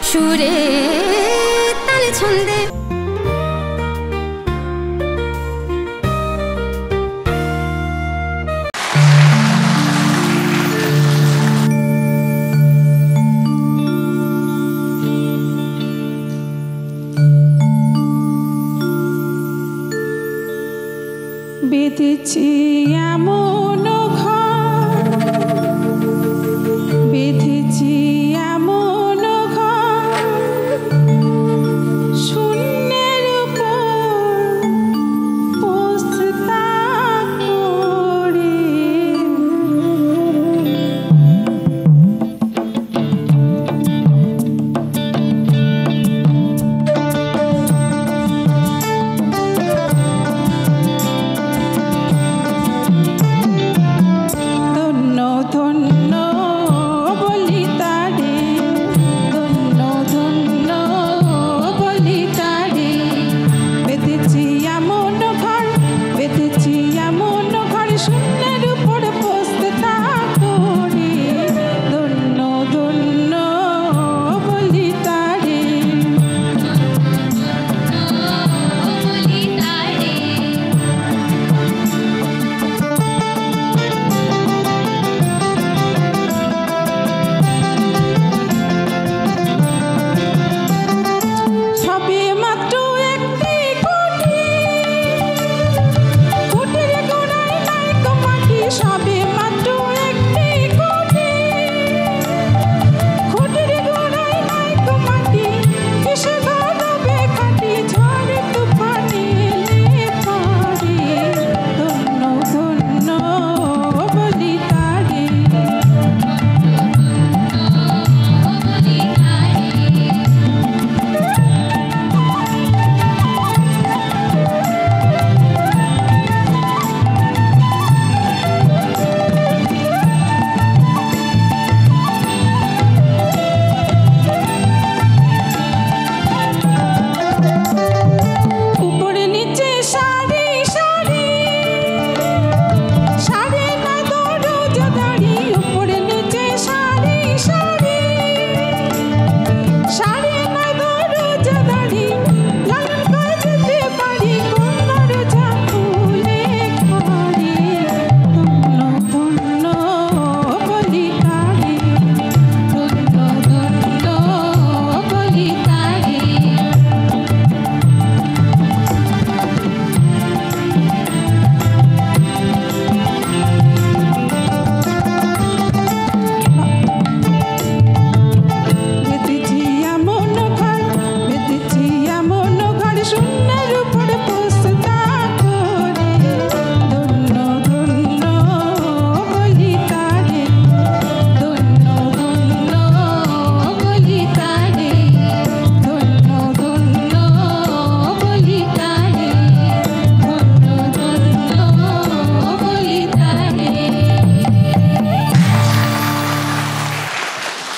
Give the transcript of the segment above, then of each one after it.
সুরে তালে ছন্দে বেঁধেছি এমন ঘর, বেঁধেছি এমন ঘর, শূন্যের উপর পোস্তা করে। ধন্য বলি তারে, ধন্য ধন্য বলি তারে। বেঁধেছি এমন ঘর, বেঁধেছি এমন ঘর, শূন্যের উপর পোস্তা করে। ধন্য ধন্য বলি তারে।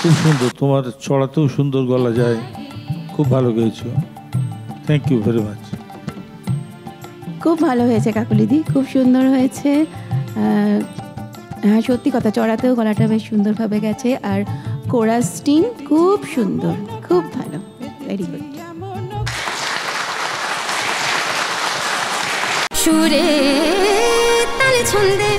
খুব সুন্দর, তোমার চড়াতেও সুন্দর গলা যায়, খুব ভালো গেয়েছো। Thank you very much. খুব ভালো হয়েছে কাকুলিদি, খুব সুন্দর হয়েছে। হ্যাঁ সত্যি কথা, চড়াতেও গলাটা বেশ সুন্দরভাবে গেছে, আর কোরাসটিন খুব সুন্দর, খুব ভালো, ভেরি গুড। সুরে তালে ছন্দে